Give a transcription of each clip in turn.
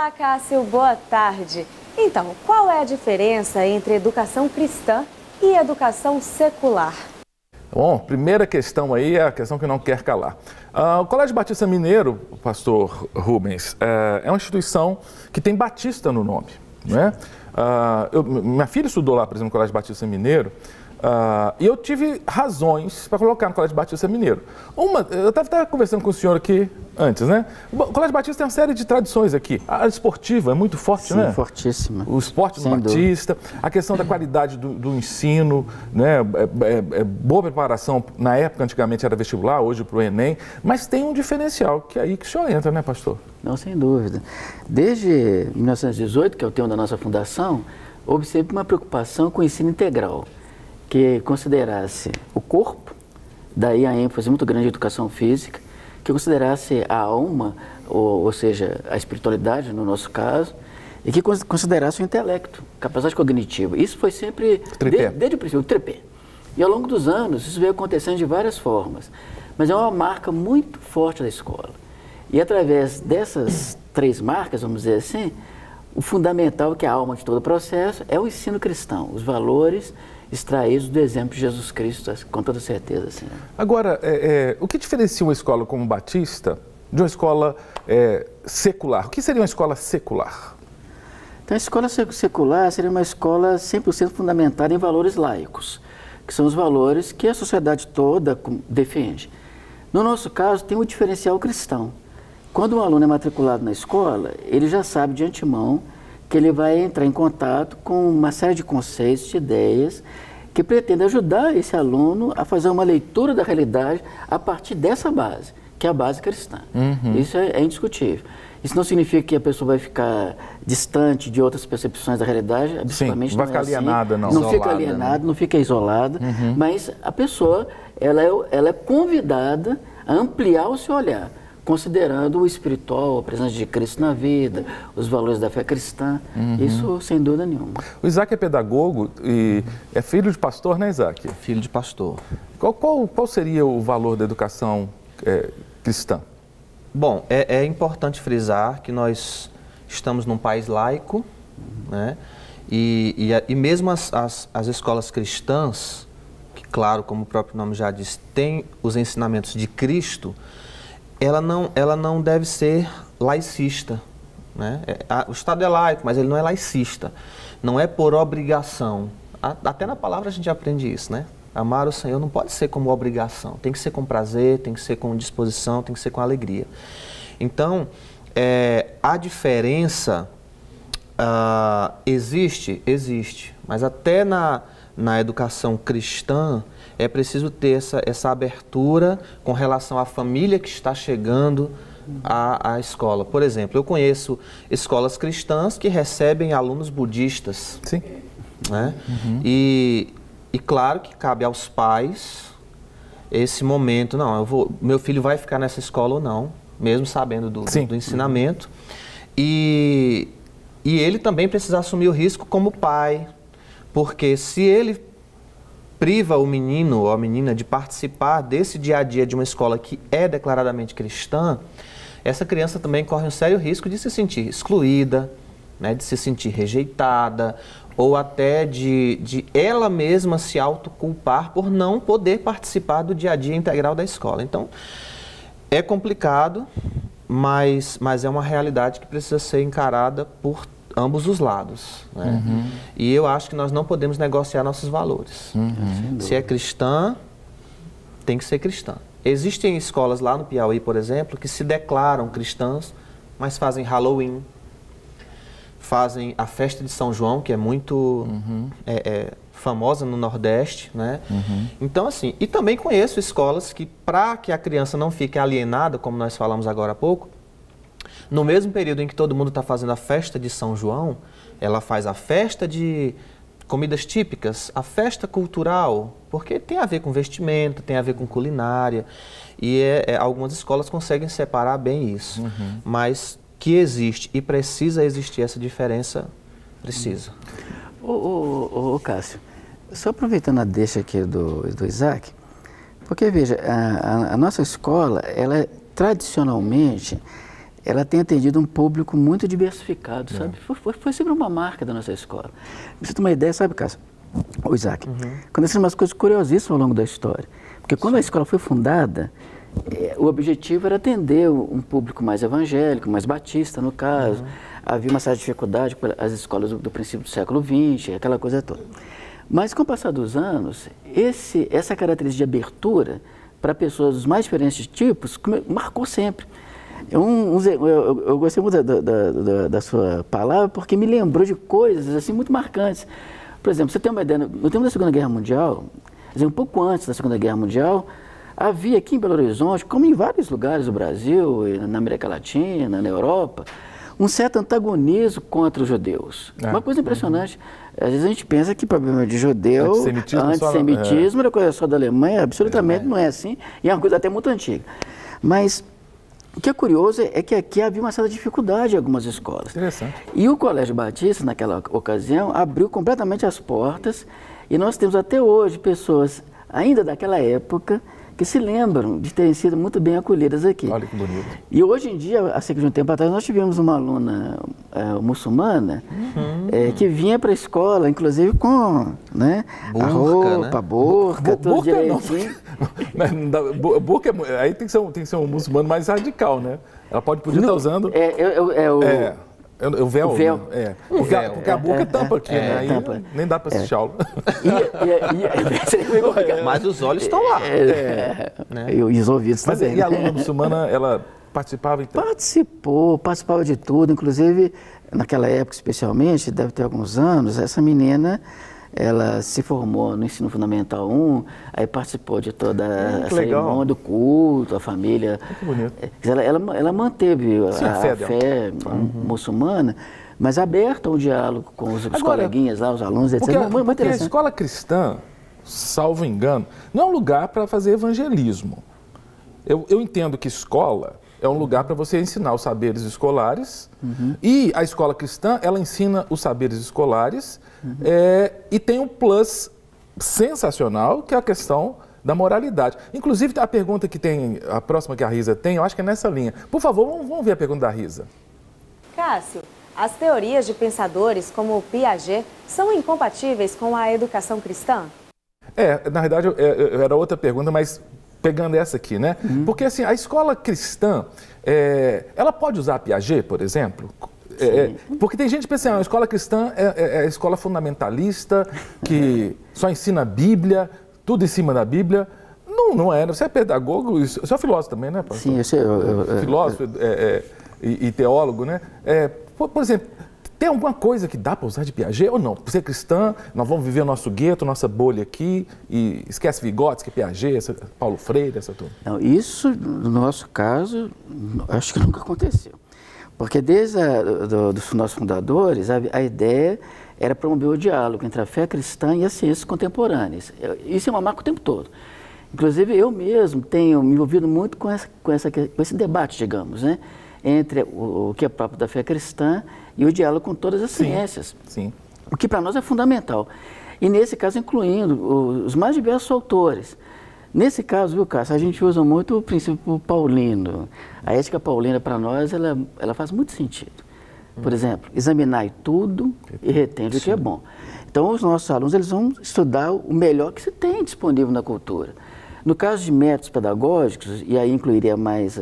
Olá, Cássio, boa tarde. Então, qual é a diferença entre educação cristã e educação secular? Bom, primeira questão aí é a questão que não quer calar. O Colégio Batista Mineiro, pastor Rubens, é uma instituição que tem Batista no nome, né? Minha filha estudou lá, por exemplo, no Colégio Batista Mineiro, e eu tive razões para colocar no Colégio Batista Mineiro. Eu estava conversando com o senhor aqui antes, né? O Colégio Batista tem uma série de tradições aqui. A área esportiva é muito forte, sim, né? Sim, fortíssima. O esporte do Batista, a questão da qualidade do ensino, né? Boa preparação, na época, antigamente era vestibular, hoje para o Enem, mas tem um diferencial, que é aí que o senhor entra, né, pastor? Não, sem dúvida. Desde 1918, que é o tema da nossa fundação, houve sempre uma preocupação com o ensino integral, que considerasse o corpo, daí a ênfase muito grande em educação física, que considerasse a alma, ou seja, a espiritualidade no nosso caso, e que considerasse o intelecto, capacidade cognitiva. Isso foi sempre, desde o princípio, o tripé. E ao longo dos anos, isso veio acontecendo de várias formas, mas é uma marca muito forte da escola. E através dessas três marcas, vamos dizer assim, o fundamental, que é a alma de todo o processo, é o ensino cristão, os valores extraídos do exemplo de Jesus Cristo, com toda certeza. Assim. Agora, o que diferencia uma escola como Batista de uma escola secular? O que seria uma escola secular? Então, a escola secular seria uma escola 100% fundamentada em valores laicos, que são os valores que a sociedade toda defende. No nosso caso, tem o diferencial cristão. Quando um aluno é matriculado na escola, ele já sabe de antemão que ele vai entrar em contato com uma série de conceitos, de ideias, que pretendem ajudar esse aluno a fazer uma leitura da realidade a partir dessa base, que é a base cristã. Uhum. Isso é indiscutível. Isso não significa que a pessoa vai ficar distante de outras percepções da realidade, absolutamente. Sim, não vai ficar alienada, não. Não fica alienada, não fica isolada, mas a pessoa ela é convidada a ampliar o seu olhar, considerando o espiritual, a presença de Cristo na vida, os valores da fé cristã, isso sem dúvida nenhuma. O Isaac é pedagogo e é filho de pastor, né, Isaac? Filho de pastor. Qual seria o valor da educação cristã? Bom, é importante frisar que nós estamos num país laico, né? E mesmo as escolas cristãs, que claro, como o próprio nome já diz, têm os ensinamentos de Cristo, ela não deve ser laicista, né? O Estado é laico, mas ele não é laicista. Não é por obrigação. Até na palavra a gente aprende isso, né? Amar o Senhor não pode ser como obrigação. Tem que ser com prazer, tem que ser com disposição, tem que ser com alegria. Então, a diferença existe, mas até na educação cristã, é preciso ter essa abertura com relação à família que está chegando à escola. Por exemplo, eu conheço escolas cristãs que recebem alunos budistas. Sim. Né? E claro que cabe aos pais esse momento, meu filho vai ficar nessa escola ou não, mesmo sabendo do ensinamento. E ele também precisa assumir o risco como pai, porque se ele priva o menino ou a menina de participar desse dia a dia de uma escola que é declaradamente cristã, essa criança também corre um sério risco de se sentir excluída, né, de se sentir rejeitada, ou até de ela mesma se autoculpar por não poder participar do dia a dia integral da escola. Então, é complicado, mas é uma realidade que precisa ser encarada por ambos os lados, né? E eu acho que nós não podemos negociar nossos valores. Se é cristã, tem que ser cristã. Existem escolas lá no Piauí, por exemplo, que se declaram cristãs, mas fazem Halloween, fazem a festa de São João, que é muito famosa no Nordeste, né? Então, assim, e também conheço escolas que, para que a criança não fique alienada, como nós falamos agora há pouco, no mesmo período em que todo mundo está fazendo a festa de São João, ela faz a festa de comidas típicas, a festa cultural, porque tem a ver com vestimenta, tem a ver com culinária, e algumas escolas conseguem separar bem isso. Mas que existe e precisa existir essa diferença, precisa. Ô Cássio, só aproveitando a deixa aqui do Isaac, porque veja, a nossa escola, ela tradicionalmente, ela tem atendido um público muito diversificado, sabe? Foi sempre uma marca da nossa escola. Pra você ter uma ideia, sabe, Cássio? Ô, Isaac, aconteceram umas coisas curiosíssimas ao longo da história. Porque quando a escola foi fundada, o objetivo era atender um público mais evangélico, mais batista, no caso. Havia uma certa dificuldade com as escolas do princípio do século XX, aquela coisa toda. Mas, com o passar dos anos, essa característica de abertura para pessoas dos mais diferentes tipos marcou sempre. Eu gostei muito da sua palavra porque me lembrou de coisas assim, muito marcantes. Por exemplo, você tem uma ideia, no tempo da Segunda Guerra Mundial, um pouco antes da Segunda Guerra Mundial, havia aqui em Belo Horizonte, como em vários lugares do Brasil, na América Latina, na Europa, um certo antagonismo contra os judeus. Uma coisa impressionante. Às vezes a gente pensa que o problema de judeu, antissemitismo era coisa só da Alemanha, absolutamente não é assim, e é uma coisa até muito antiga. Mas o que é curioso é que aqui havia uma certa dificuldade em algumas escolas. Interessante. E o Colégio Batista, naquela ocasião, abriu completamente as portas e nós temos até hoje pessoas, ainda daquela época, que se lembram de terem sido muito bem acolhidas aqui. Olha que bonito. E hoje em dia, há cerca de um tempo atrás, nós tivemos uma aluna muçulmana que vinha para a escola, inclusive com burca, a roupa, burca, tudo direitinho. Burca, aí tem que ser um muçulmano mais radical, né? Ela podia estar usando... O véu. O véu. Né? Porque a boca tampa aqui, né? Aí nem dá para assistir aula. Mas os olhos estão lá. Né? E os ouvidos também. E a aluna muçulmana, ela participava então? Participava de tudo. Inclusive, naquela época especialmente, deve ter alguns anos, essa menina, ela se formou no Ensino Fundamental 1, aí participou de toda a cerimônia do culto, a família. Que bonito. Ela manteve a fé muçulmana, mas aberta ao diálogo com os coleguinhas lá, os alunos, etc. Porque a escola cristã, salvo engano, não é um lugar para fazer evangelismo. Eu entendo que escola é um lugar para você ensinar os saberes escolares e a escola cristã, ela ensina os saberes escolares e tem um plus sensacional, que é a questão da moralidade. Inclusive, a pergunta que tem, a próxima que a Risa tem, eu acho que é nessa linha. Por favor, vamos ver a pergunta da Risa. Cássio, as teorias de pensadores como o Piaget são incompatíveis com a educação cristã? Na verdade, era outra pergunta, mas pegando essa aqui, né? Porque assim, a escola cristã, ela pode usar Piaget, por exemplo? Porque tem gente que pensa, a escola cristã é a escola fundamentalista, que só ensina a Bíblia, tudo em cima da Bíblia. Não é, você é pedagogo, você é filósofo também, né, pastor? Sim, eu sei. Filósofo e teólogo, né? Por exemplo, tem alguma coisa que dá para usar de Piaget ou não? Por ser cristã, nós vamos viver o nosso gueto, nossa bolha aqui, e esquece Vygotsky, Piaget, Paulo Freire, essa turma. Não, isso, no nosso caso, acho que nunca aconteceu. Porque desde os nossos fundadores, a ideia era promover o diálogo entre a fé cristã e as ciências contemporâneas. Isso é uma marca o tempo todo. Inclusive, eu mesmo tenho me envolvido muito com esse debate, digamos, né? Entre o que é próprio da fé cristã e o diálogo com todas as ciências. Sim. O que para nós é fundamental. E nesse caso, incluindo os mais diversos autores. Nesse caso, viu, Cássio, a gente usa muito o princípio paulino. A ética paulina, para nós, ela faz muito sentido. Por exemplo, examinai tudo e retende o que é bom. Então, os nossos alunos eles vão estudar o melhor que se tem disponível na cultura. No caso de métodos pedagógicos, e aí incluiria mais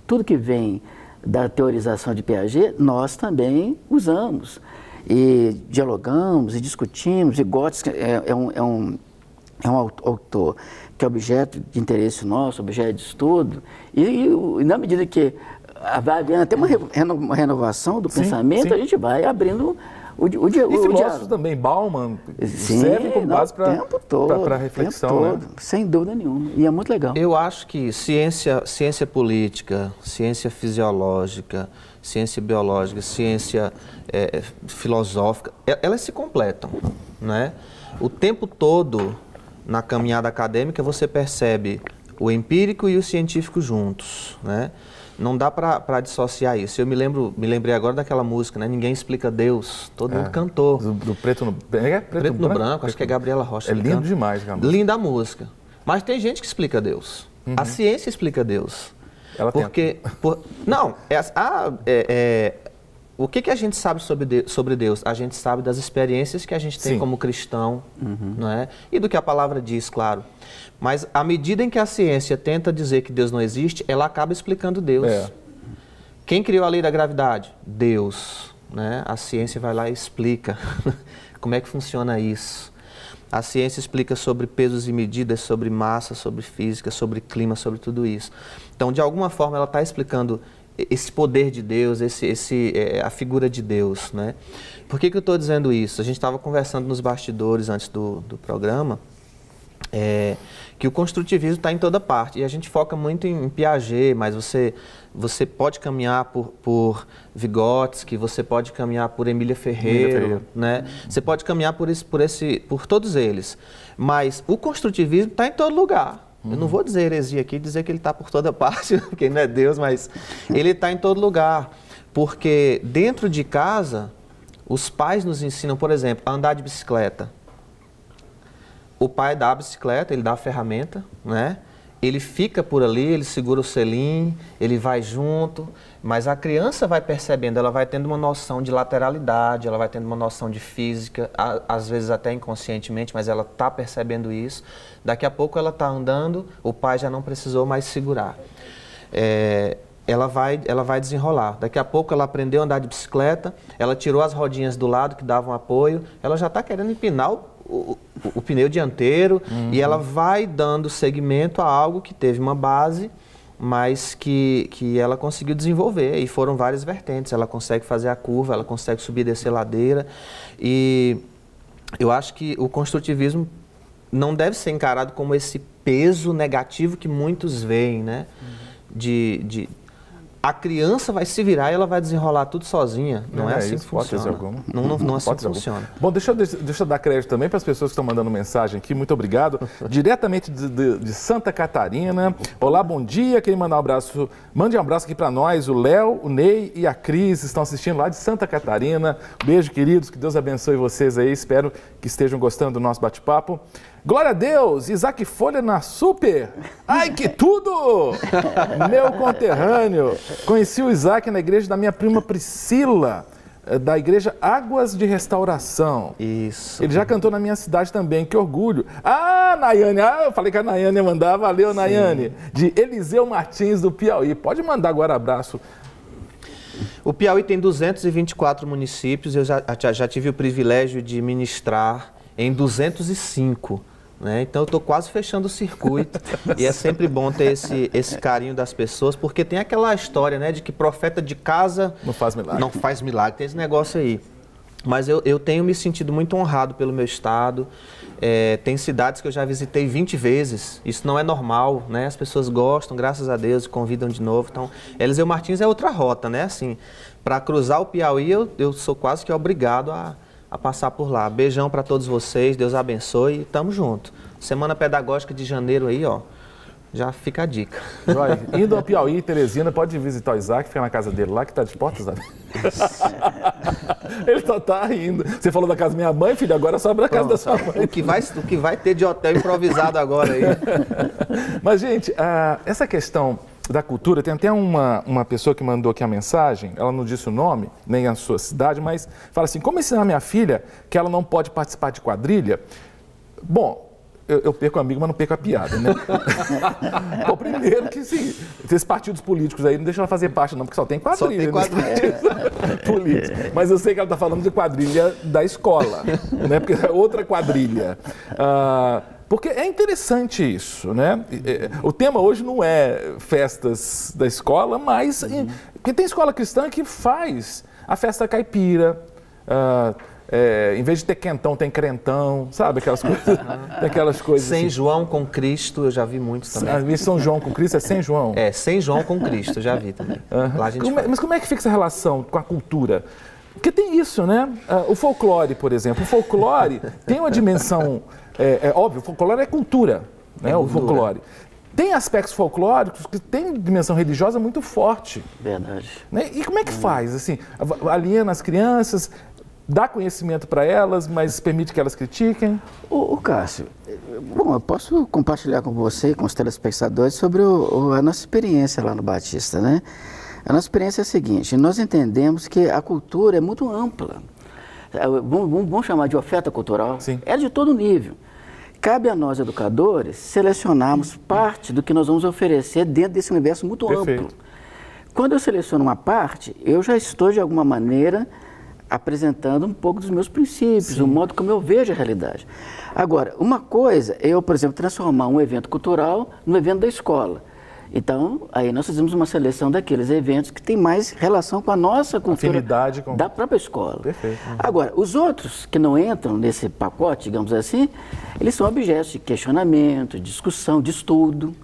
tudo que vem da teorização de Piaget, nós também usamos. E dialogamos e discutimos. Vygotsky é um autor que é objeto de interesse nosso, objeto de estudo, e na medida que vai havendo até uma renovação do pensamento, a gente vai abrindo o filósofos também, Bauman, servem como base para reflexão. Né? Sem dúvida nenhuma, e é muito legal. Eu acho que ciência política, ciência fisiológica, ciência biológica, ciência filosófica, elas se completam, né? O tempo todo, na caminhada acadêmica, você percebe o empírico e o científico juntos, né? Não dá para dissociar isso. Eu me lembrei agora daquela música, né? Ninguém explica Deus. Todo mundo cantou. Do Preto no Branco, acho que é Gabriela Rocha. É lindo demais, cara. Linda a música. Mas tem gente que explica Deus. A ciência explica Deus. Ela porque não, o que a gente sabe sobre Deus? A gente sabe das experiências que a gente tem como cristão, não é? E do que a palavra diz, claro. Mas à medida em que a ciência tenta dizer que Deus não existe, ela acaba explicando Deus. Quem criou a lei da gravidade? Deus. Né? A ciência vai lá e explica como é que funciona isso. A ciência explica sobre pesos e medidas, sobre massa, sobre física, sobre clima, sobre tudo isso. Então, de alguma forma, ela está explicando esse poder de Deus, a figura de Deus. Né? Por que eu estou dizendo isso? A gente estava conversando nos bastidores antes do programa, que o construtivismo está em toda parte. E a gente foca muito em Piaget, mas você pode caminhar por Vygotsky, você pode caminhar por Emília Ferreira, né? Você pode caminhar por todos eles. Mas o construtivismo está em todo lugar. Eu não vou dizer heresia aqui, dizer que ele está por toda parte, porque ele não é Deus, mas ele está em todo lugar. Porque dentro de casa, os pais nos ensinam, por exemplo, a andar de bicicleta. O pai dá a bicicleta, ele dá a ferramenta, né? Ele fica por ali, ele segura o selim, ele vai junto, mas a criança vai percebendo, ela vai tendo uma noção de lateralidade, ela vai tendo uma noção de física, às vezes até inconscientemente, mas ela está percebendo isso. Daqui a pouco ela está andando, o pai já não precisou mais segurar. Ela vai desenrolar. Daqui a pouco ela aprendeu a andar de bicicleta, ela tirou as rodinhas do lado que davam apoio, ela já está querendo empinar o pneu dianteiro, e ela vai dando segmento a algo que teve uma base, mas que ela conseguiu desenvolver, e foram várias vertentes. Ela consegue fazer a curva, ela consegue subir e descer ladeira, e eu acho que o construtivismo não deve ser encarado como esse peso negativo que muitos veem, né? A criança vai se virar e ela vai desenrolar tudo sozinha. Não é assim que funciona. Não assim funciona. Bom, deixa eu dar crédito também para as pessoas que estão mandando mensagem aqui. Muito obrigado. Diretamente de Santa Catarina. Olá, bom dia. Quem mandar um abraço, mande um abraço aqui para nós. O Léo, o Ney e a Cris estão assistindo lá de Santa Catarina. Beijo, queridos. Que Deus abençoe vocês aí. Espero que estejam gostando do nosso bate-papo. Glória a Deus, Isaac Folha na Super. Ai, que tudo! Meu conterrâneo. Conheci o Isaac na igreja da minha prima Priscila, da igreja Águas de Restauração. Isso. Ele já cantou na minha cidade também, que orgulho. Ah, Nayane, eu falei que a Nayane ia mandar, valeu, sim. Nayane. De Eliseu Martins, do Piauí. Pode mandar agora abraço. O Piauí tem 224 municípios, eu já tive o privilégio de ministrar em 205. Né? Então eu estou quase fechando o circuito e é sempre bom ter esse carinho das pessoas, porque tem aquela história, né, de que profeta de casa não faz milagre. Não faz milagre, tem esse negócio aí. Mas eu tenho me sentido muito honrado pelo meu estado. Tem cidades que eu já visitei 20 vezes, isso não é normal, né? As pessoas gostam, graças a Deus, e convidam de novo. Então, Eliseu Martins é outra rota, né? Assim, para cruzar o Piauí, eu sou quase que obrigado a passar por lá. Beijão para todos vocês, Deus abençoe e tamo junto. Semana Pedagógica de janeiro aí, ó, já fica a dica. Joia. Indo ao Piauí, Teresina, pode visitar o Isaac, fica na casa dele lá, que tá de portas abertas. Ele só tá rindo. Você falou da casa da minha mãe, filho, agora sobra a casa da sua mãe. O que vai ter de hotel improvisado agora aí. Mas, gente, essa questão da cultura, tem até uma pessoa que mandou aqui a mensagem, ela não disse o nome, nem a sua cidade, mas fala assim, como ensinar minha filha que ela não pode participar de quadrilha? Bom, eu perco o amigo, mas não perco a piada, né? Bom, primeiro que sim, esses partidos políticos aí não deixam ela fazer parte não, porque só tem quadrilha. Só tem quadrilha. Políticos. Mas eu sei que ela está falando de quadrilha da escola, né? Porque é outra quadrilha. Porque é interessante isso, né? O tema hoje não é festas da escola, mas porque tem escola cristã que faz a festa caipira, em vez de ter quentão, tem crentão, sabe? Aquelas coisas Sem assim. João com Cristo, eu já vi muito também. Às vezes São João com Cristo é sem João? Sem João com Cristo, já vi também. Lá a gente mas como é que fica essa relação com a cultura? Porque tem isso, né? O folclore, por exemplo. O folclore tem uma dimensão... óbvio, o folclore é cultura, né? O folclore. Tem aspectos folclóricos que têm dimensão religiosa muito forte. Verdade. Né? E como é que faz? Assim, aliena as crianças, dá conhecimento para elas, mas permite que elas critiquem? O Cássio, Bom, eu posso compartilhar com você e com os telespectadores sobre a nossa experiência lá no Batista, né? A nossa experiência é a seguinte: nós entendemos que a cultura é muito ampla. Vamos chamar de oferta cultural? Sim. É de todo nível. Cabe a nós, educadores, selecionarmos parte do que nós vamos oferecer dentro desse universo muito amplo. Quando eu seleciono uma parte, eu já estou, de alguma maneira, apresentando um pouco dos meus princípios, o modo como eu vejo a realidade. Agora, uma coisa é eu, por exemplo, transformar um evento cultural no evento da escola. Então, aí nós fazemos uma seleção daqueles eventos que têm mais relação com a nossa cultura da própria escola. Perfeito. Agora, os outros que não entram nesse pacote, digamos assim, eles são objetos de questionamento, de discussão, de estudo.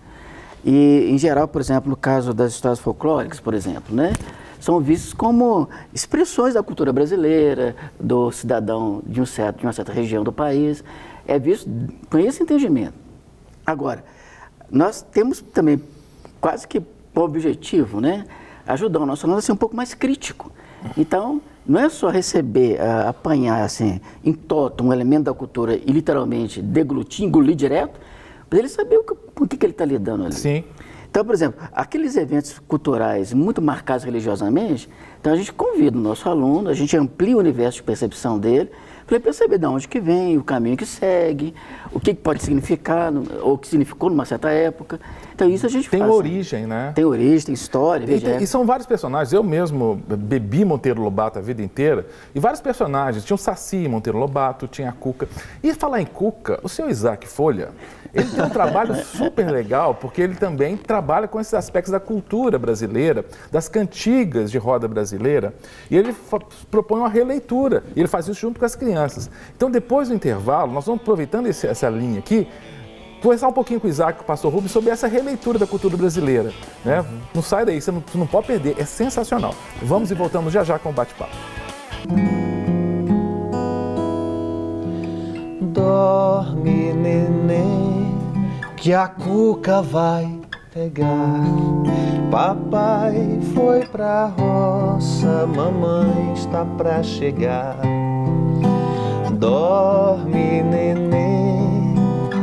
E, em geral, por exemplo, no caso das histórias folclóricas, por exemplo, né, são vistos como expressões da cultura brasileira, do cidadão de uma certa região do país. É visto com esse entendimento. Agora, nós temos também quase que por objetivo, né, ajudar o nosso aluno a ser um pouco mais crítico. Então, não é só receber, apanhar assim, em toto, um elemento da cultura e literalmente deglutir, engolir direto, mas ele saber com o que ele está lidando ali. Sim. Então, por exemplo, aqueles eventos culturais muito marcados religiosamente, então a gente convida o nosso aluno, a gente amplia o universo de percepção dele, para ele perceber de onde que vem, o caminho que segue, o que pode significar, ou o que significou numa certa época. Então isso a gente faz. Tem origem, né? Tem origem, tem história. E são vários personagens. Eu mesmo bebi Monteiro Lobato a vida inteira, e vários personagens. Tinha o Saci em Monteiro Lobato, tinha a Cuca. E falar em Cuca, o senhor Isaac Folha, ele tem um trabalho super legal, porque ele também trabalha com esses aspectos da cultura brasileira, das cantigas de roda brasileira, e ele propõe uma releitura, e ele faz isso junto com as crianças. Então, depois do intervalo, nós vamos aproveitando essa linha aqui, conversar um pouquinho com o Isaac, com o pastor Rubens, sobre essa releitura da cultura brasileira. Né? Não sai daí, você não pode perder, é sensacional. Vamos e voltamos já com o bate-papo. Dorme, neném, que a Cuca vai pegar. Papai foi pra roça, mamãe está pra chegar. Dorme, neném,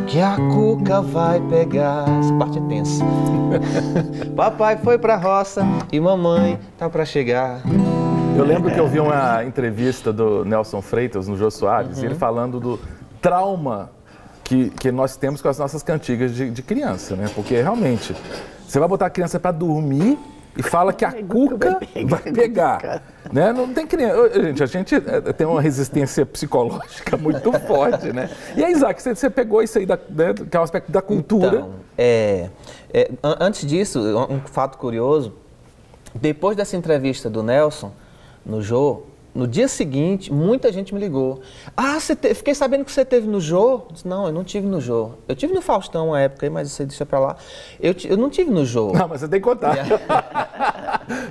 que a Cuca vai pegar. Essa parte é tensa. Papai foi pra roça e mamãe tá pra chegar. Eu lembro que eu vi uma entrevista do Nelson Freitas no Jô Soares, ele falando do trauma que nós temos com as nossas cantigas de criança, né? Porque realmente, você vai botar a criança para dormir e fala que a Cuca vai pegar. Né? Não tem criança. A gente tem uma resistência psicológica muito forte, né? E aí, Isaac, você pegou isso aí, que é um aspecto da cultura. Então, antes disso, um fato curioso, depois dessa entrevista do Nelson, no Jô, no dia seguinte, muita gente me ligou. Ah, fiquei sabendo que você teve no Jô? Eu disse, não, eu não tive no Jô. Eu tive no Faustão uma época aí, mas você deixa pra lá. Eu não tive no Jô. Não, mas você tem que contar.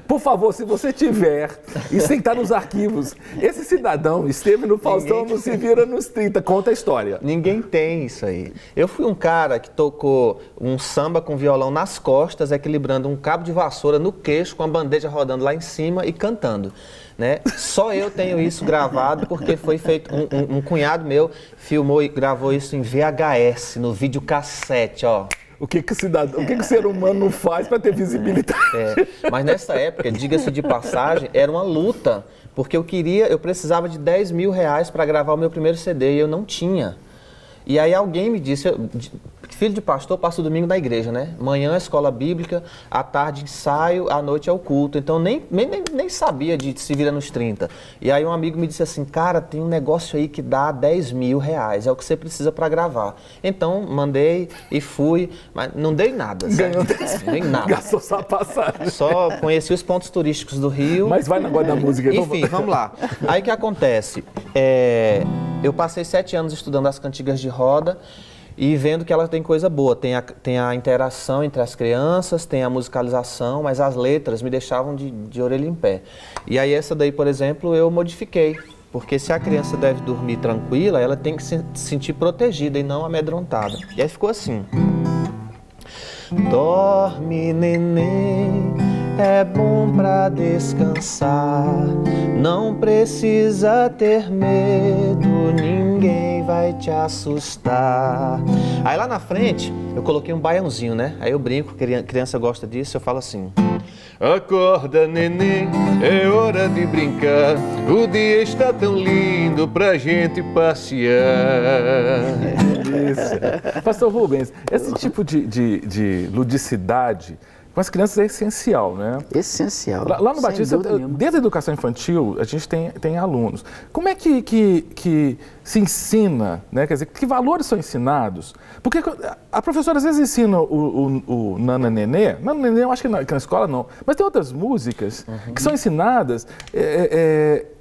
Por favor, se você tiver, e sem estar nos arquivos, esse cidadão esteve no Faustão, não se vira nos 30, conta a história. Ninguém tem isso aí. Eu fui um cara que tocou um samba com violão nas costas, equilibrando um cabo de vassoura no queixo, com a bandeja rodando lá em cima e cantando. Né? Só eu tenho isso gravado porque foi feito, um cunhado meu filmou e gravou isso em VHS, no videocassete, ó. O que o ser humano não faz para ter visibilidade? Mas nessa época, diga-se de passagem, era uma luta, porque eu precisava de 10 mil reais para gravar o meu primeiro CD e eu não tinha. E aí alguém me disse, filho de pastor passa o domingo na igreja, né? Manhã é escola bíblica, à tarde ensaio, à noite é o culto. Então nem sabia de se vira nos 30. E aí um amigo me disse assim, cara, tem um negócio aí que dá 10 mil reais, é o que você precisa para gravar. Então mandei e fui, mas não dei nada. Ganhou 10 mil, nem nada. Gastou só a passagem. Só conheci os pontos turísticos do Rio. Mas vai na guarda da música. Enfim, vamos lá. Aí o que acontece? Eu passei 7 anos estudando as cantigas de roda e vendo que ela tem coisa boa. Tem a interação entre as crianças, tem a musicalização, mas as letras me deixavam de orelha em pé. E aí essa daí, por exemplo, eu modifiquei. Porque se a criança deve dormir tranquila, ela tem que se sentir protegida e não amedrontada. E aí ficou assim. Dorme, neném, é bom para descansar. Não precisa ter medo, ninguém vai te assustar. Aí lá na frente eu coloquei um baiãozinho, né? Aí eu brinco, criança gosta disso, eu falo assim: acorda, neném, é hora de brincar. O dia está tão lindo pra gente passear. Isso. Pastor Rubens, esse tipo de ludicidade com as crianças é essencial, né? Essencial. Lá no Batista, desde a educação infantil, a gente tem alunos. Como é que se ensina, né? Quer dizer, que valores são ensinados? Porque a professora às vezes ensina o Nana Nenê, eu acho que na escola não, mas tem outras músicas que são ensinadas,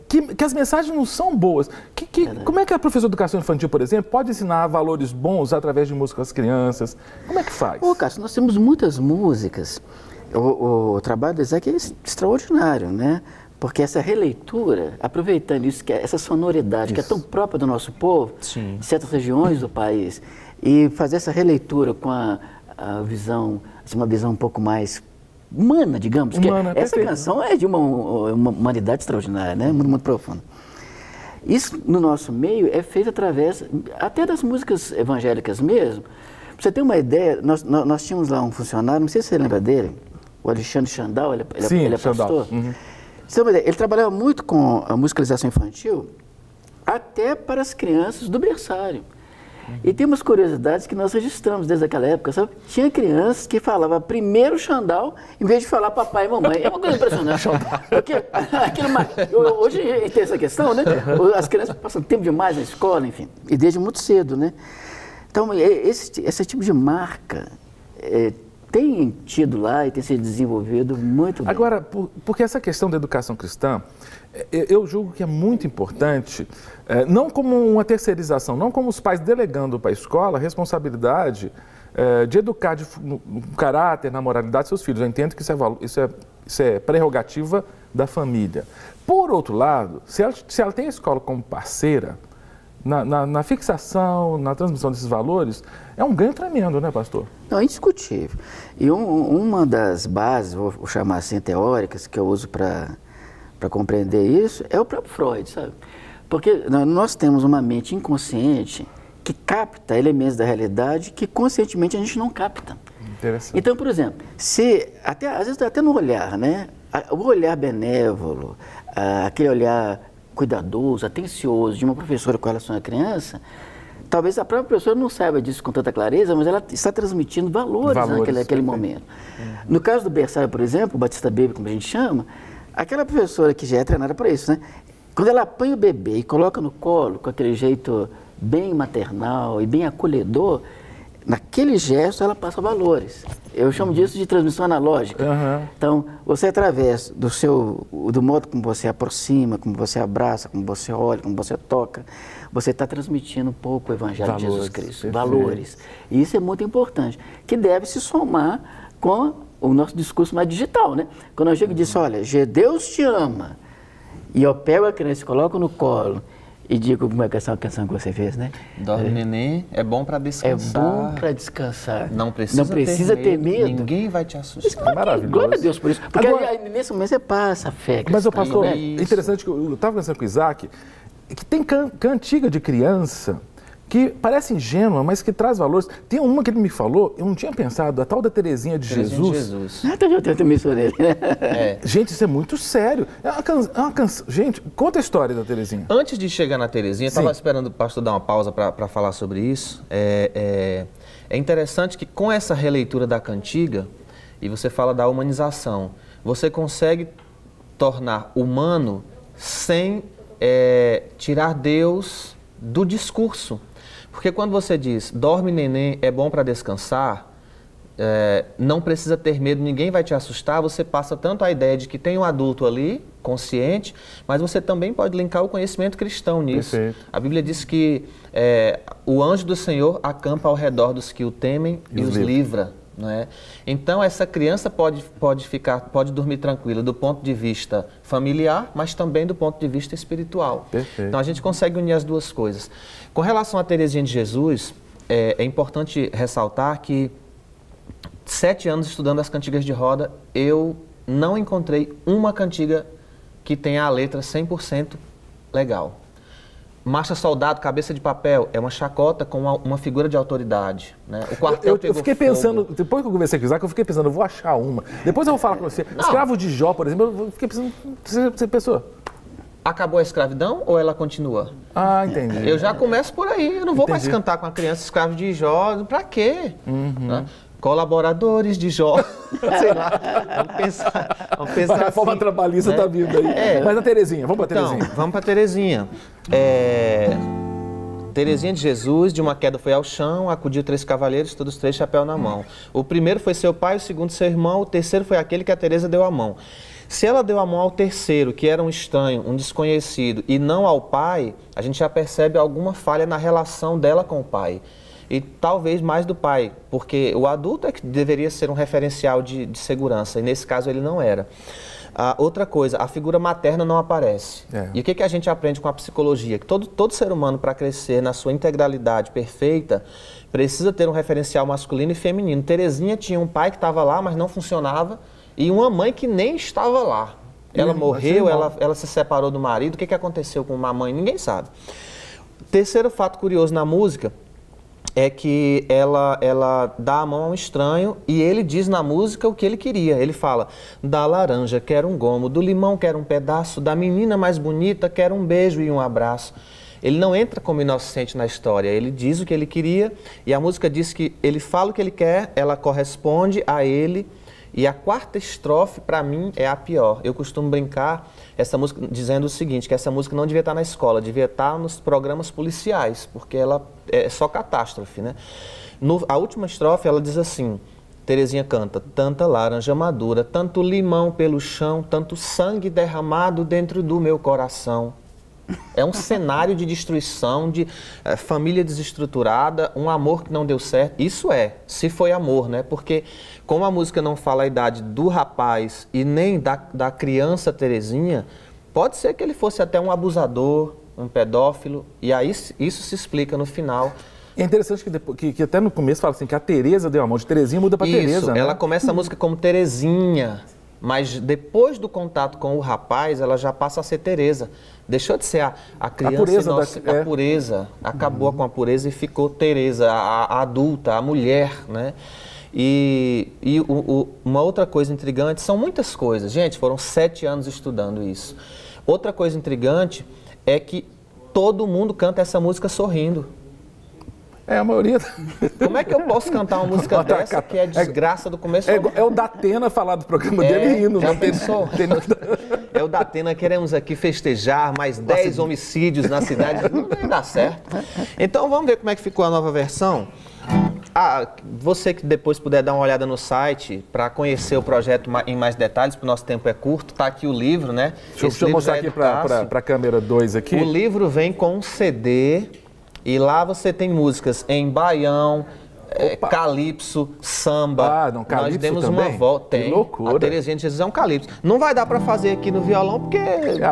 que as mensagens não são boas. Como é que a professora de educação infantil, por exemplo, pode ensinar valores bons através de música às crianças? Como é que faz? Cássio, nós temos muitas músicas. O trabalho do Isaac é extraordinário, né? Porque essa releitura, aproveitando isso, essa sonoridade que é tão própria do nosso povo, Sim. de certas regiões do país, e fazer essa releitura com a visão, assim, uma visão um pouco mais humana, digamos, humana, que essa canção é de uma humanidade extraordinária, né? Muito, muito profunda. Isso, no nosso meio, é feito através até das músicas evangélicas mesmo. Pra você ter uma ideia, nós tínhamos lá um funcionário, não sei se você lembra dele, o Alexandre Chandal, ele é pastor. Ele trabalhava muito com a musicalização infantil, até para as crianças do berçário. E tem umas curiosidades que nós registramos desde aquela época, sabe? Tinha crianças que falavam primeiro Xandall, em vez de falar papai e mamãe. É uma coisa impressionante. Porque hoje tem essa questão, né? As crianças passam tempo demais na escola, enfim, e desde muito cedo, né? Então, esse tipo de marca tem tido lá e tem sido desenvolvido muito bem. Agora, porque essa questão da educação cristã, eu julgo que é muito importante, não como uma terceirização, não como os pais delegando para a escola a responsabilidade de educar no caráter, na moralidade seus filhos. Eu entendo que isso é prerrogativa da família. Por outro lado, se ela tem a escola como parceira, na fixação, na transmissão desses valores, é um ganho tremendo, né, pastor? Não, é indiscutível. E uma das bases, vou chamar assim, teóricas, que eu uso para compreender isso, é o próprio Freud, sabe? Porque nós temos uma mente inconsciente que capta elementos da realidade que conscientemente a gente não capta. Interessante. Então, por exemplo, às vezes até no olhar, né? O olhar benévolo, aquele olhar cuidadoso, atencioso de uma professora com relação à criança, talvez a própria professora não saiba disso com tanta clareza, mas ela está transmitindo valores naquele momento. No caso do berçário, por exemplo, o Batista Baby, como a gente chama, aquela professora que já é treinada para isso, né? Quando ela apanha o bebê e coloca no colo com aquele jeito bem maternal e bem acolhedor, naquele gesto ela passa valores. Eu chamo disso de transmissão analógica. Então, você através do modo como você aproxima, como você abraça, como você olha, como você toca, você está transmitindo um pouco o Evangelho de Jesus Cristo. Valores. E isso é muito importante, que deve se somar com o nosso discurso mais digital, né? Quando eu chego e digo, olha, Deus te ama, e eu pego a criança e coloco no colo, e digo como é que essa canção que você fez, né? Dorme, neném, é bom para descansar. É bom para descansar. Não precisa ter medo. Ninguém vai te assustar. Isso é maravilhoso. Glória a Deus por isso. Porque agora, nesse momento você passa a fé. Mas, pastor, é interessante que eu estava conversando com o Isaac, que tem cantiga de criança que parece ingênua, mas que traz valores. Tem uma que ele me falou, eu não tinha pensado, a tal da Terezinha de Jesus. Eu também sou dele. Gente, isso é muito sério. Gente, conta a história da Terezinha. Antes de chegar na Terezinha, estava esperando o pastor dar uma pausa para falar sobre isso. É interessante que com essa releitura da cantiga, e você fala da humanização, você consegue tornar humano sem tirar Deus do discurso. Porque quando você diz, dorme neném, é bom para descansar, não precisa ter medo, ninguém vai te assustar, você passa tanto a ideia de que tem um adulto ali, consciente, mas você também pode linkar o conhecimento cristão nisso. Perfeito. A Bíblia diz que o anjo do Senhor acampa ao redor dos que o temem e os livra. Não é? Então essa criança pode dormir tranquila do ponto de vista familiar, mas também do ponto de vista espiritual. Perfeito. Então a gente consegue unir as duas coisas. Com relação à Terezinha de Jesus, é importante ressaltar que 7 anos estudando as cantigas de roda, eu não encontrei uma cantiga que tenha a letra 100% legal. Marcha Soldado, Cabeça de Papel, é uma chacota com uma figura de autoridade. Né? O quartel eu fiquei pensando, depois que eu conversei com o Isaac, eu fiquei pensando, eu vou achar uma. Depois eu vou falar com você. Não. Escravo de Jó, por exemplo, eu fiquei pensando, você pensou? Acabou a escravidão ou ela continua? Ah, entendi. Eu já começo por aí, eu não vou mais cantar com a criança escravo de Jó, pra quê? Né? Colaboradores de Jó, sei lá, vamos pensar a reforma assim, trabalhista né? Tá vindo aí. Mas a Terezinha, vamos pra Terezinha. Então, vamos pra Terezinha. Terezinha de Jesus, de uma queda foi ao chão, acudiu 3 cavaleiros, todos 3 chapéu na mão. O primeiro foi seu pai, o segundo seu irmão, o terceiro foi aquele que a Teresa deu a mão. Se ela deu a mão ao terceiro, que era um estranho, um desconhecido, e não ao pai, a gente já percebe alguma falha na relação dela com o pai. E talvez mais do pai, porque o adulto é que deveria ser um referencial de segurança, e nesse caso ele não era. Outra coisa, a figura materna não aparece. E o que a gente aprende com a psicologia? Que todo ser humano, para crescer na sua integralidade perfeita, precisa ter um referencial masculino e feminino. Terezinha tinha um pai que estava lá, mas não funcionava, e uma mãe que nem estava lá. Ela morreu, ela se separou do marido. O que aconteceu com uma mãe? Ninguém sabe. Terceiro fato curioso na música é que ela dá a mão a um estranho e ele diz na música o que ele queria. Ele fala, da laranja quero um gomo, do limão quero um pedaço, da menina mais bonita quero um beijo e um abraço. Ele não entra como inocente na história, ele diz o que ele queria e a música diz que ele fala o que ele quer, ela corresponde a ele. E a quarta estrofe, para mim, é a pior. Eu costumo brincar essa música dizendo o seguinte, que essa música não devia estar na escola, devia estar nos programas policiais, porque ela é só catástrofe, né? A última estrofe, ela diz assim, Terezinha canta, tanta laranja madura, tanto limão pelo chão, tanto sangue derramado dentro do meu coração. É um cenário de destruição, de família desestruturada, um amor que não deu certo. Isso se foi amor, né? Porque como a música não fala a idade do rapaz e nem da criança Terezinha, pode ser que ele fosse até um abusador, um pedófilo, e aí isso se explica no final. É interessante que até no começo fala assim, que a Teresa deu a mão, de Terezinha muda para Teresa, né? Ela começa a música como Terezinha, mas depois do contato com o rapaz, ela já passa a ser Teresa. Deixou de ser a criança, a pureza, acabou com a pureza e ficou Teresa, a adulta, a mulher, né? E uma outra coisa intrigante, são muitas coisas, gente, foram 7 anos estudando isso. Outra coisa intrigante é que todo mundo canta essa música sorrindo. A maioria... Como é que eu posso cantar uma música dessa que é desgraça do começo ao fim? É o Datena falar do programa dele rindo. Já pensou? É o Datena, queremos aqui festejar mais 10 homicídios na cidade. Não vai dar certo. Então vamos ver como é que ficou a nova versão. Você que depois puder dar uma olhada no site para conhecer o projeto em mais detalhes, porque o nosso tempo é curto, está aqui o livro, né? Deixa eu mostrar aqui para a câmera 2 aqui. O livro vem com um CD e lá você tem músicas em baião, calypso, samba. Não, calypso nós demos também? Uma volta. Que loucura. A Terezinha de Jesus é um calypso. Não vai dar para fazer aqui no violão porque...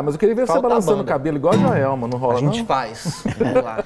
mas eu queria ver você balançando o cabelo igual a Joelma, não rola não? A gente faz. Vamos lá.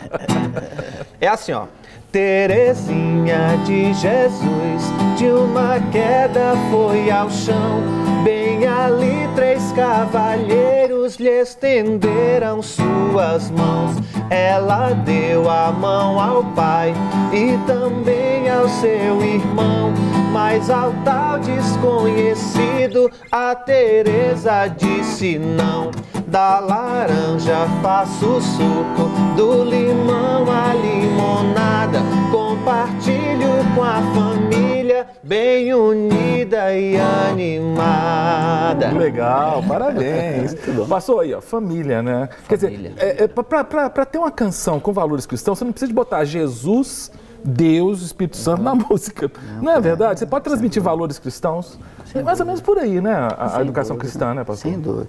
É assim, ó. Terezinha de Jesus, de uma queda foi ao chão. Bem ali 3 cavalheiros lhe estenderam suas mãos. Ela deu a mão ao pai e também ao seu irmão. Mas ao tal desconhecido a Teresa disse não. Da laranja faço suco, do limão a limonada. Compartilho com a família, bem unida e animada. Legal, parabéns. Passou aí, ó, família, né? Família. Quer dizer, para ter uma canção com valores cristãos, você não precisa de botar Jesus, Deus, Espírito Santo na música. Não é verdade? Você pode transmitir valores cristãos. É mais ou menos por aí, né? A educação cristã, né, pastor? Sem dúvida.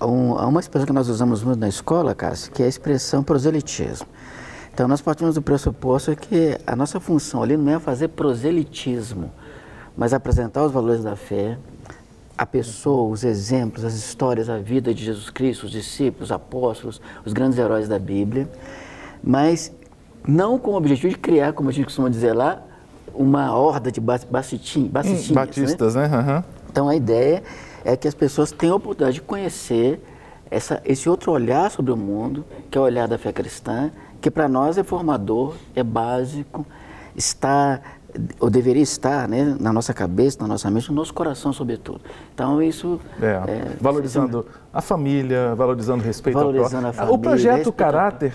Uma expressão que nós usamos muito na escola, Cássio, que é a expressão proselitismo. Então, nós partimos do pressuposto que a nossa função ali não é fazer proselitismo, mas apresentar os valores da fé, a pessoa, os exemplos, as histórias, a vida de Jesus Cristo, os discípulos, os apóstolos, os grandes heróis da Bíblia, mas não com o objetivo de criar, como a gente costuma dizer lá, uma horda de batistas, né? Uhum. Então a ideia é que as pessoas tenham a oportunidade de conhecer esse outro olhar sobre o mundo, que é o olhar da fé cristã, que para nós é formador, é básico, está, ou deveria estar, né, na nossa cabeça, na nossa mente, no nosso coração, sobretudo. Então isso... valorizando a família, valorizando o respeito valorizando ao a família, o projeto Caráter,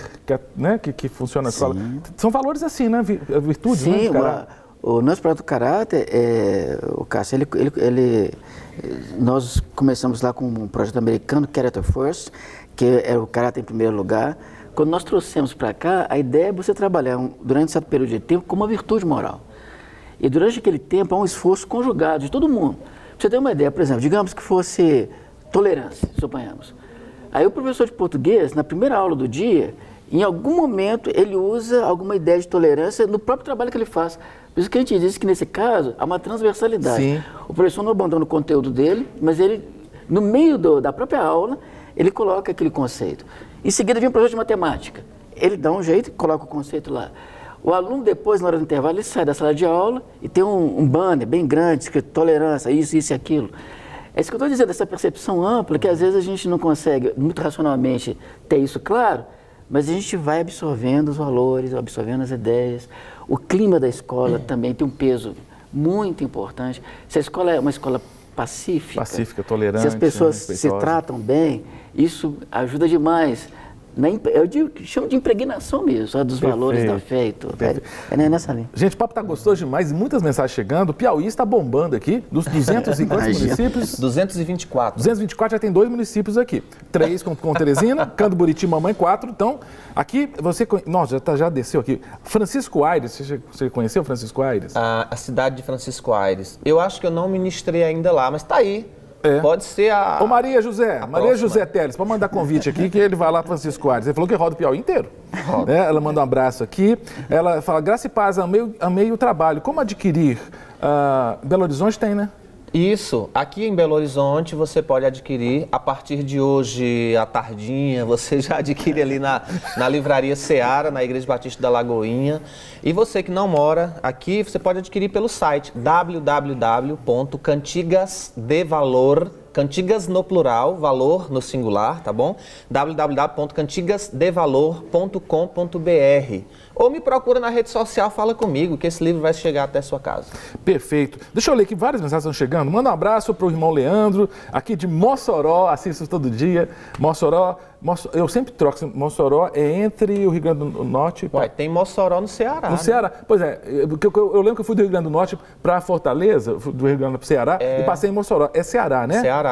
que funciona na escola, são valores assim, né? Virtudes, sim, né? O nosso projeto Caráter, o Cássio, nós começamos lá com um projeto americano, Character First, que é o caráter em primeiro lugar. Quando nós trouxemos para cá, a ideia é você trabalhar durante esse período de tempo com uma virtude moral. E durante aquele tempo há um esforço conjugado de todo mundo. Pra você ter uma ideia, por exemplo, digamos que fosse tolerância, suponhamos. Aí o professor de português, na primeira aula do dia, em algum momento ele usa alguma ideia de tolerância no próprio trabalho que ele faz. Por isso que a gente diz que nesse caso há uma transversalidade. Sim. O professor não abandona o conteúdo dele, mas ele, no meio da própria aula, ele coloca aquele conceito. Em seguida vem o professor de matemática. Ele dá um jeito e coloca o conceito lá. O aluno depois, na hora do intervalo, ele sai da sala de aula e tem um banner bem grande, escrito tolerância, isso e aquilo. É isso que eu estou dizendo, essa percepção ampla, que às vezes a gente não consegue, muito racionalmente, ter isso claro, mas a gente vai absorvendo os valores, absorvendo as ideias. O clima da escola também tem um peso muito importante. Se a escola é uma escola pacífica, tolerante, se as pessoas se tratam bem, isso ajuda demais. Eu digo que chamo de impregnação mesmo, dos valores da fé e tudo. É nessa linha. Gente, o papo está gostoso demais, muitas mensagens chegando. O Piauí está bombando aqui, dos 250 municípios. 224. 224 já tem 2 municípios aqui. 3 com Teresina, Canto Buriti, Mamãe, 4. Então, aqui você... Nossa, já desceu aqui. Francisco Aires, você conheceu Francisco Aires? A cidade de Francisco Aires. Eu acho que eu não ministrei ainda lá, mas está aí. Pode ser a... Ô Maria José Teles, pode mandar convite aqui que ele vai lá para Francisco Aires. Ele falou que roda o Piauí inteiro. Ela manda um abraço aqui. Ela fala, graça e paz, amei o trabalho. Como adquirir? Belo Horizonte tem, né? Isso. Aqui em Belo Horizonte você pode adquirir, a partir de hoje, à tardinha, você já adquire ali na Livraria Seara, na Igreja Batista da Lagoinha. E você que não mora aqui, você pode adquirir pelo site www.cantigasdevalor, Cantigas no plural, valor no singular, tá bom? www.cantigasdevalor.com.br. Ou me procura na rede social, fala comigo, que esse livro vai chegar até a sua casa. Perfeito. Deixa eu ler aqui, várias mensagens estão chegando. Manda um abraço para o irmão Leandro, aqui de Mossoró, assisto todo dia. Mossoró, eu sempre troco, Mossoró é entre o Rio Grande do Norte... Ué, tem Mossoró no Ceará. No Ceará, pois é, eu lembro que eu fui do Rio Grande do Norte para Fortaleza, do Rio Grande do Ceará, e passei em Mossoró. É Ceará, né? Ceará.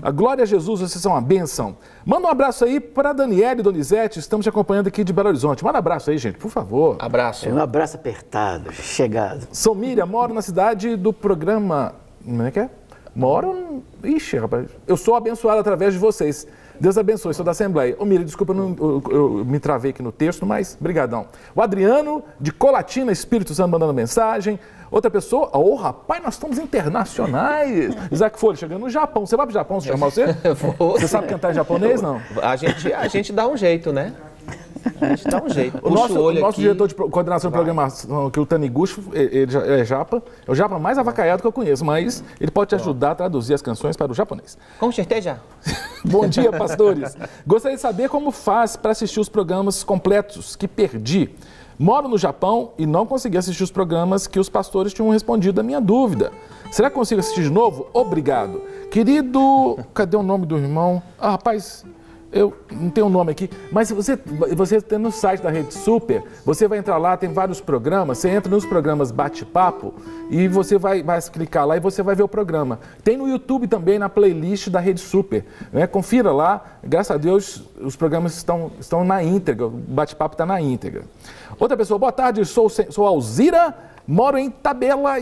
A glória a Jesus, vocês são uma bênção. Manda um abraço aí para Daniela e Donizete, estamos te acompanhando aqui de Belo Horizonte. Manda um abraço aí, gente, por favor. Abraço. Um abraço apertado, chegado. Sou Miriam, moro na cidade do programa... Como é que é? Moro... Ixi, rapaz. Eu sou abençoado através de vocês. Deus abençoe, sou da Assembleia. Ô, Miriam, desculpa, eu me travei aqui no texto, mas brigadão. O Adriano, de Colatina, Espírito Santo, mandando mensagem. Outra pessoa, rapaz, nós estamos internacionais. Isaac Folha, chegando no Japão. Você vai pro Japão se chamar você? Você sabe cantar em japonês, não? A gente dá um jeito, né? A gente dá um jeito. O nosso diretor de coordenação de programação, que é o Taniguchi, ele é japa. É o japa mais avacaiado que eu conheço, mas ele pode te ajudar a traduzir as canções para o japonês. Com certeza. Bom dia, pastores. Gostaria de saber como faz para assistir os programas completos que perdi. Moro no Japão e não consegui assistir os programas que os pastores tinham respondido à minha dúvida. Será que consigo assistir de novo? Obrigado. Querido, cadê o nome do irmão? Rapaz... Eu não tenho o nome aqui, mas você tem no site da Rede Super, você vai entrar lá, tem vários programas, você entra nos programas Bate-Papo e você vai clicar lá e você vai ver o programa. Tem no YouTube também, na playlist da Rede Super, né? Confira lá, graças a Deus os programas estão na íntegra, o Bate-Papo está na íntegra. Outra pessoa, boa tarde, sou Alzira, moro em Itabela,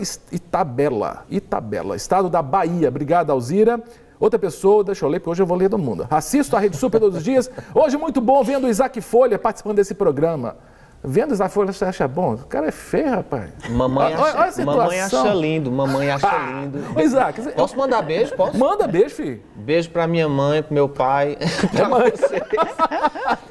estado da Bahia. Obrigado, Alzira. Outra pessoa, deixa eu ler, porque hoje eu vou ler todo mundo. Assisto a Rede Super todos os dias. Hoje muito bom vendo o Isaac Folha participando desse programa. Vendo o Isaac Folha, você acha bom? O cara é feio, rapaz. Mamãe acha lindo, mamãe acha lindo. Isaac, posso mandar beijo? Posso? Manda beijo, filho. Beijo pra minha mãe, pro meu pai, pra vocês.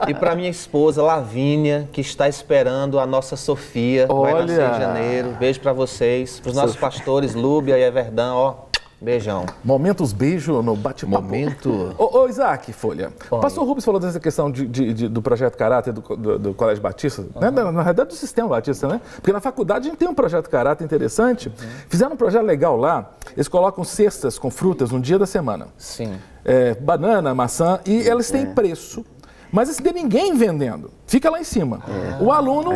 E pra minha esposa, Lavínia, que está esperando a nossa Sofia. Vai nascer em janeiro. Beijo pra vocês. Pros nossos pastores, Lúbia e Everdan, Beijão. Momentos beijo no bate-papo. Momento... Ô, Isaac Folha, o pastor Rubens falou dessa questão do Projeto Caráter do Colégio Batista, né? Na realidade do Sistema Batista, né? Porque na faculdade a gente tem um Projeto Caráter interessante. Fizeram um projeto legal lá, eles colocam cestas com frutas no dia da semana. Sim. Banana, maçã, e elas têm preço. Mas assim, tem ninguém vendendo. Fica lá em cima. O aluno,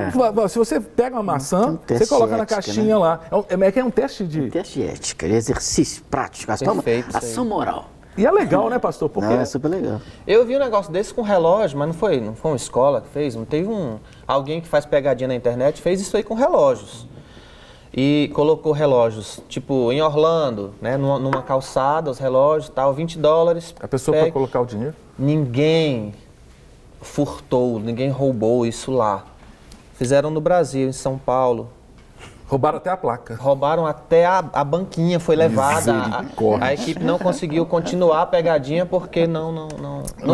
se você pega uma maçã, você coloca na caixinha, né? Lá. É um teste de... Um teste de ética, exercício prático, ação moral. E é legal, né, pastor? Porque... É super legal. Eu vi um negócio desse com relógio, mas não foi uma escola que fez. Não teve alguém que faz pegadinha na internet, fez isso aí com relógios. E colocou relógios, tipo, em Orlando, né, numa calçada, os relógios, tal, $20. A pessoa para colocar o dinheiro? Ninguém furtou, ninguém roubou isso lá. Fizeram no Brasil, em São Paulo. Roubaram até a placa. Roubaram até a banquinha, foi levada. A equipe não conseguiu continuar a pegadinha porque não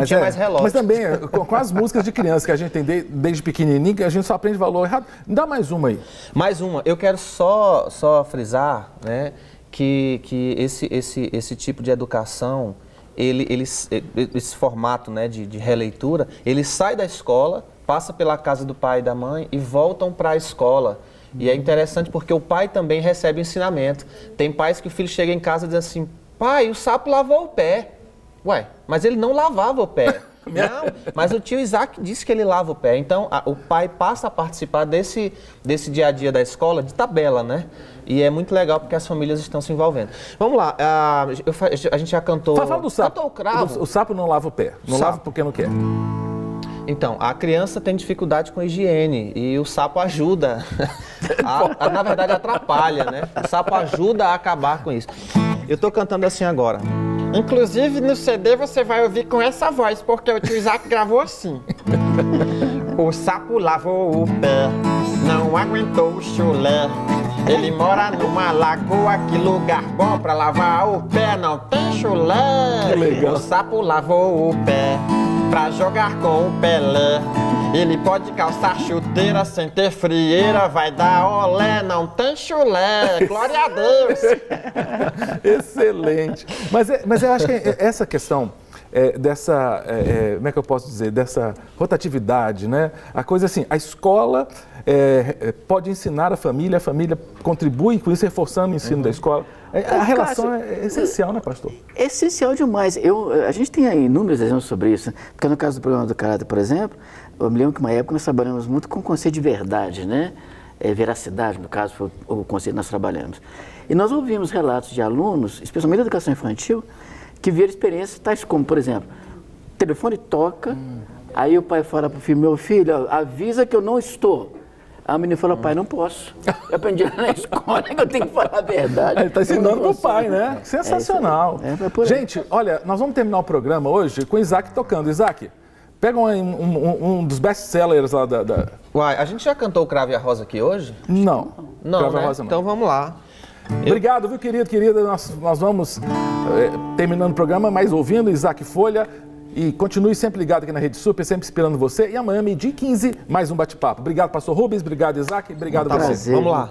tinha mais relógio. Mas também, com as músicas de criança que a gente tem desde pequenininho, que a gente só aprende valor errado. Dá mais uma aí. Mais uma. Eu quero só frisar, né, que esse tipo de educação, esse formato, né, de releitura, ele sai da escola, passa pela casa do pai e da mãe e voltam para a escola. E é interessante porque o pai também recebe ensinamento. Tem pais que o filho chega em casa e diz assim: pai, o sapo lavou o pé. Ué, mas ele não lavava o pé. Não, mas o tio Isaac disse que ele lava o pé. Então, o pai passa a participar desse dia a dia da escola de tabela, né? E é muito legal porque as famílias estão se envolvendo. Vamos lá, a gente já cantou... Fala do sapo. Cantou o cravo. O sapo não lava o pé. Não lava porque não quer. Então, a criança tem dificuldade com higiene e o sapo ajuda, na verdade atrapalha, né? O sapo ajuda a acabar com isso. Eu tô cantando assim agora. Inclusive no CD você vai ouvir com essa voz, porque o tio Isaac gravou assim. O sapo lavou o pé, não aguentou o chulé. Ele mora numa lagoa, que lugar bom pra lavar o pé, não tem chulé. O sapo lavou o pé pra jogar com o Pelé. Ele pode calçar chuteira sem ter frieira, vai dar olé, não tem chulé. Glória a Deus. Excelente. Mas eu acho que essa questão dessa, como é que eu posso dizer, dessa rotatividade, né? A coisa assim, a escola pode ensinar a família contribui com isso, reforçando o ensino da escola. A relação é essencial, né, pastor? É essencial demais. A gente tem aí inúmeros exemplos sobre isso. Porque no caso do programa do Caráter, por exemplo, eu me lembro que uma época nós trabalhamos muito com o conceito de verdade, né? Veracidade, no caso, foi o conceito que nós trabalhamos. E nós ouvimos relatos de alunos, especialmente da educação infantil, que viram experiências tais como, por exemplo, o telefone toca, aí o pai fala para o filho: meu filho, avisa que eu não estou. A menina fala: pai, não posso. Eu aprendi na escola que eu tenho que falar a verdade. Ele está ensinando para o pai, né? Sensacional. Gente, olha, nós vamos terminar o programa hoje com o Isaac tocando. Isaac, pega um dos best-sellers lá da... Uai, a gente já cantou o Cravo e a Rosa aqui hoje? Não. Não, Cravo né? e a Rosa não. Então vamos lá. Obrigado, viu, querida? Nós vamos terminando o programa, mas ouvindo Isaac Folha. E continue sempre ligado aqui na Rede Super, sempre esperando você. E amanhã, 12h15, mais um bate-papo. Obrigado, pastor Rubens. Obrigado, Isaac. Obrigado a você. Prazer. Vamos lá.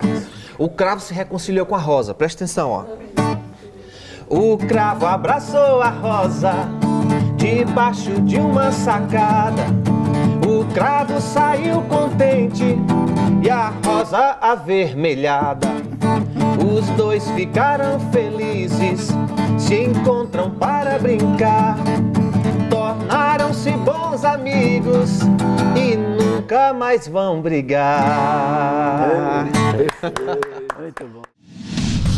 O cravo se reconciliou com a rosa. Presta atenção, ó. O cravo abraçou a rosa debaixo de uma sacada. O cravo saiu contente e a rosa avermelhada. Os dois ficaram felizes, se encontram para brincar. Tornaram-se bons amigos e nunca mais vão brigar. Muito bom.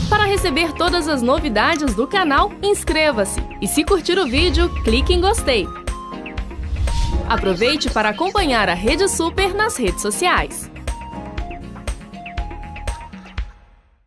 Para receber todas as novidades do canal, inscreva-se. E se curtir o vídeo, clique em gostei. Aproveite para acompanhar a Rede Super nas redes sociais.